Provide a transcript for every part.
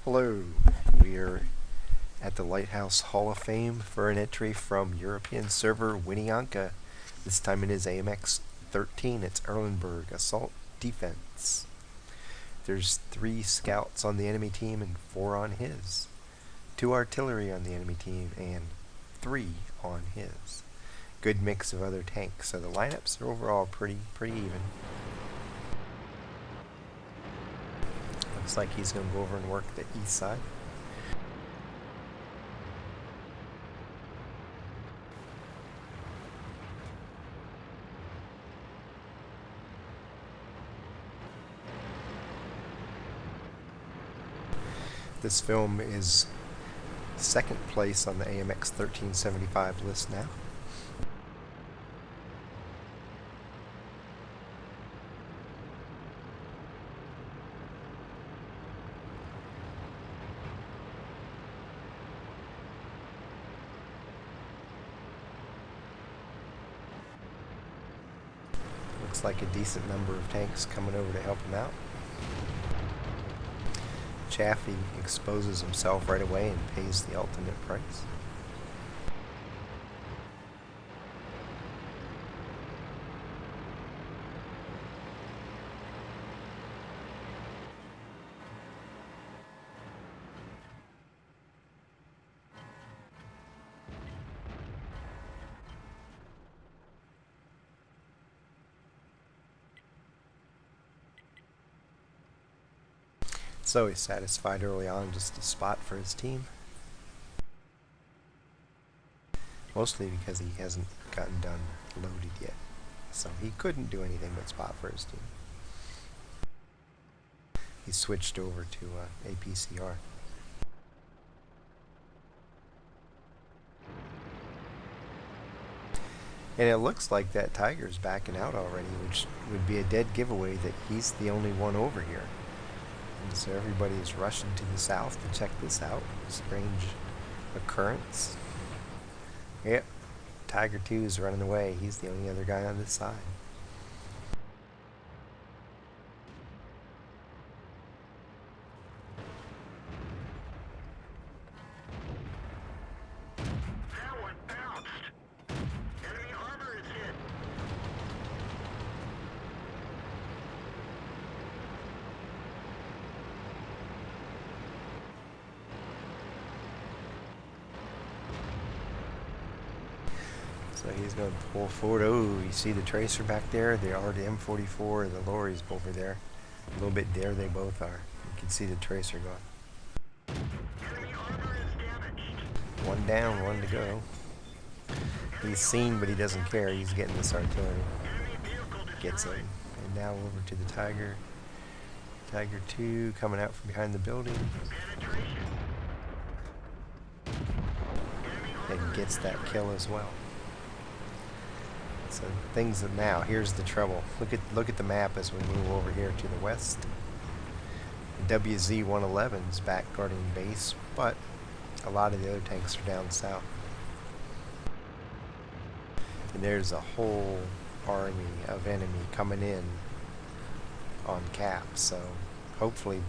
Hello, we are at the Lighthouse Hall of Fame for an entry from European server WinnieANKA. This time it is AMX 13. It's Erlenberg, Assault Defense. There's 3 scouts on the enemy team and 4 on his. 2 artillery on the enemy team and 3 on his. Good mix of other tanks, so the lineups are overall pretty even. Looks like he's going to go over and work the east side. This film is second place on the AMX 1375 list now. Looks like a decent number of tanks coming over to help him out. Chaffee exposes himself right away and pays the ultimate price. So he's satisfied early on just a spot for his team. Mostly because he hasn't gotten done loaded yet. So he couldn't do anything but spot for his team. He switched over to APCR. And it looks like that Tiger's backing out already, which would be a dead giveaway that he's the only one over here. And so everybody is rushing to the south to check this out. Strange occurrence. Yep, Tiger 2 is running away. He's the only other guy on this side. That one bounced. Enemy armor is hit. So he's going to pull forward. Oh, you see the tracer back there? They are the M44. The lorry's over there. A little bit there they both are. You can see the tracer going. Enemy armor is damaged. One down, 1 to go. He's seen, but he doesn't care. He's getting this artillery. Enemy vehicle Gets destroyed. him. And now over to the Tiger. Tiger 2 coming out from behind the building. Penetration. Enemy And armor gets is that destroyed. kill as well. So things that now, here's the trouble. Look at the map as we move over here to the west. WZ-111's back guarding base, but a lot of the other tanks are down south. And there's a whole army of enemy coming in on cap, so hopefully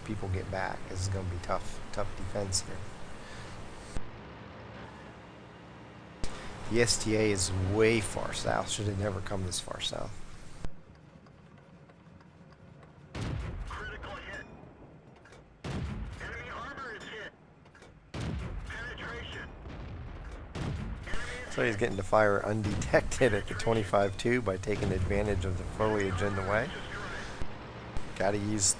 people get back. This is going to be tough defense here. The STA is way far south. Should have never come this far south. Critical hit. Enemy armor is hit. Penetration. Enemy is So he's getting to fire undetected at the 25-2 by taking advantage of the foliage in the way. Got to use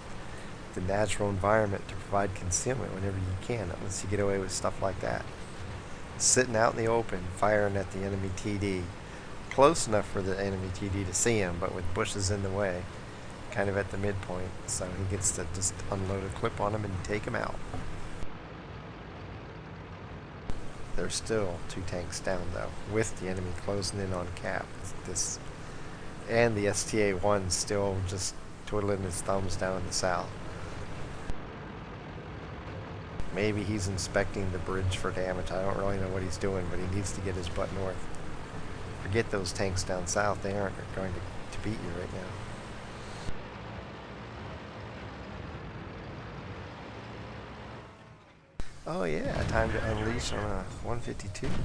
the natural environment to provide concealment whenever you can, unless you get away with stuff like that. Sitting out in the open, firing at the enemy TD. Close enough for the enemy TD to see him, but with bushes in the way, kind of at the midpoint, so he gets to just unload a clip on him and take him out. There's still 2 tanks down though, with the enemy closing in on cap. This and the STA-1 still just twiddling his thumbs down in the south. Maybe he's inspecting the bridge for damage. I don't really know what he's doing, but he needs to get his butt north. Forget those tanks down south. They aren't going to beat you right now. Oh yeah, time to unleash on a 152. Enemy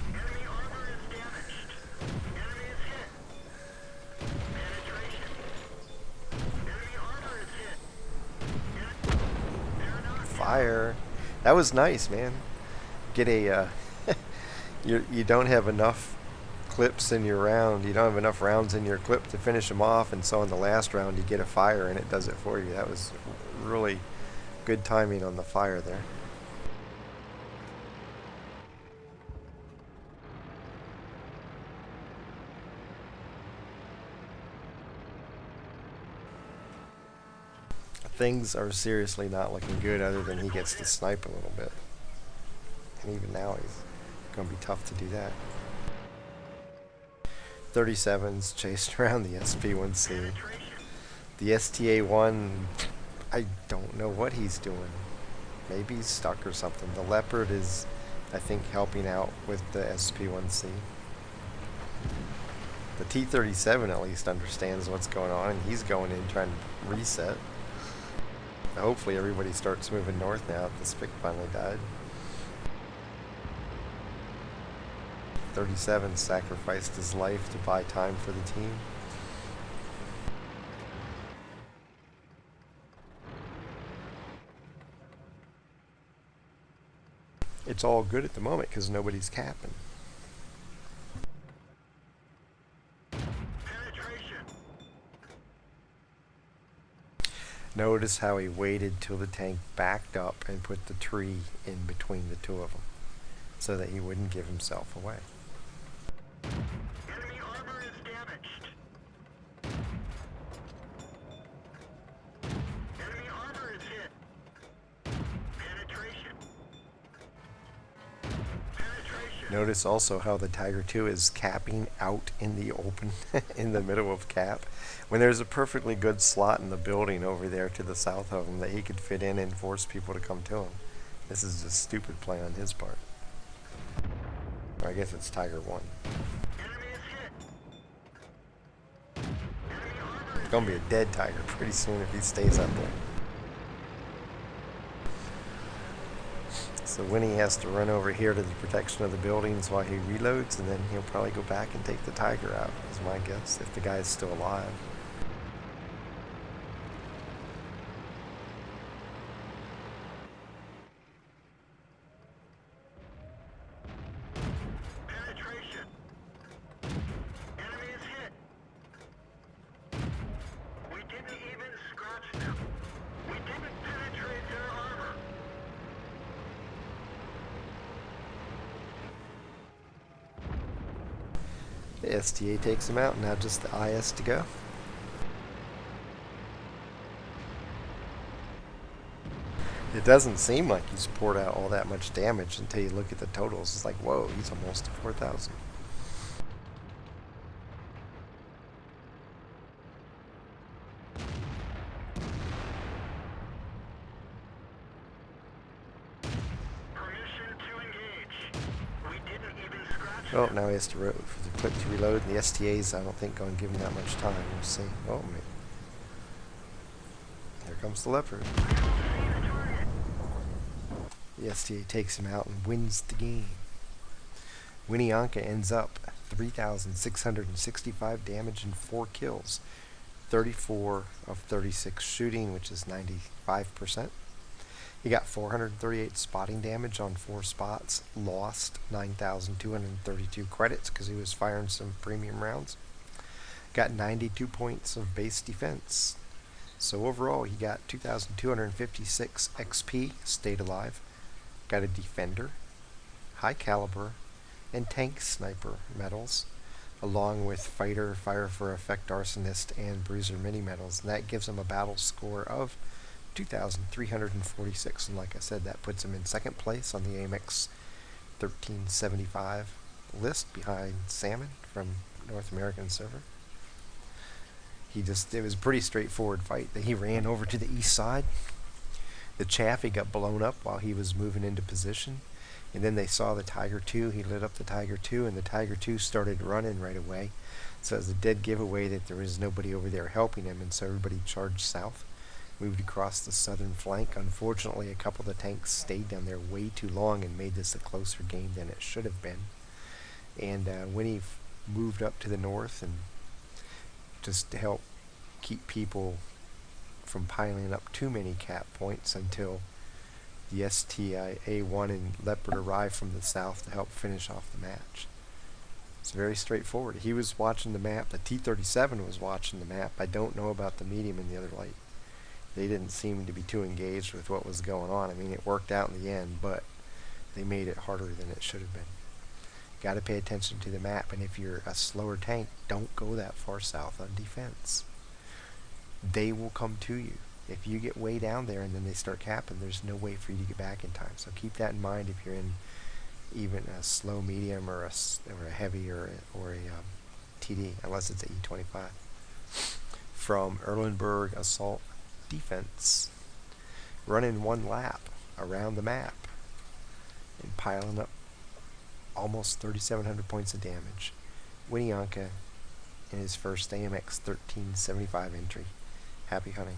armor is damaged. Enemy is hit. Penetration. Enemy armor is hit. They're knocked down. Fire. That was nice, man. Get a you don't have enough clips in your round. You don't have enough rounds in your clip to finish them off, and so in the last round you get a fire and it does it for you. That was really good timing on the fire there. Things are seriously not looking good other than he gets to snipe a little bit. And even now he's going to be tough to do that. 37's chased around the SP1C. The STA1, I don't know what he's doing. Maybe he's stuck or something. The Leopard is, I think, helping out with the SP1C. The T-37 at least understands what's going on, and he's going in trying to reset. Hopefully everybody starts moving north now that the Spic finally died. 37 sacrificed his life to buy time for the team. It's all good at the moment because nobody's capping. Penetration. Notice how he waited till the tank backed up and put the tree in between the two of them so that he wouldn't give himself away. Enemy armor is damaged. Enemy armor is hit. Penetration. Penetration. Notice also how the Tiger II is capping out in the open in the middle of cap when there's a perfectly good slot in the building over there to the south of him that he could fit in and force people to come to him. This is a stupid play on his part. Or I guess it's Tiger 1. Enemy is hit. Enemy armor It's is gonna be a dead Tiger pretty soon if he stays up there. So Winnie has to run over here to the protection of the buildings while he reloads, and then he'll probably go back and take the Tiger out, is my guess, if the guy's still alive. penetration. Enemy is hit. We didn't even scratch them. We didn't penetrate their armor. The STA takes him out, now just the IS to go. It doesn't seem like he's poured out all that much damage until you look at the totals. It's like, whoa, he's almost to 4,000. Permission to engage. We didn't even scratch Oh, them. now he has to click to reload, and the STA's, I don't think, going to give him that much time. We'll see. Oh, man. Here comes the Leopard. The STA takes him out and wins the game. WinnieANKA ends up 3,665 damage and 4 kills. 34 of 36 shooting, which is 95%. He got 438 spotting damage on 4 spots. Lost 9,232 credits because he was firing some premium rounds. Got 92 points of base defense. So overall, he got 2,256 XP, stayed alive. Got a defender, high caliber, and tank sniper medals, along with fighter, fire for effect arsonist, and bruiser mini medals. And that gives him a battle score of 2,346. And like I said, that puts him in second place on the AMX 1375 list behind Salmon from North American server. It was a pretty straightforward fight. He ran over to the east side. The Chaffee got blown up while he was moving into position. And then they saw the Tiger II. He lit up the Tiger II, and the Tiger II started running right away. So it was a dead giveaway that there was nobody over there helping him, and so everybody charged south. moved across the southern flank. Unfortunately, a couple of the tanks stayed down there way too long and made this a closer game than it should have been. And Winnie moved up to the north and just to help keep people from piling up too many cap points until the STIA-1 and Leopard arrived from the south to help finish off the match. It's very straightforward. He was watching the map. The T-37 was watching the map. I don't know about the medium and the other light. They didn't seem to be too engaged with what was going on. I mean, it worked out in the end, but they made it harder than it should have been. Got to pay attention to the map, and if you're a slower tank, don't go that far south on defense. They will come to you. If you get way down there and then they start capping, there's no way for you to get back in time. So keep that in mind if you're in even a slow medium or a heavy or a TD, unless it's an E25. From Erlenberg Assault Defense, running one lap around the map and piling up almost 3,700 points of damage. WinnieANKA in his first AMX 1375 entry. Happy hunting.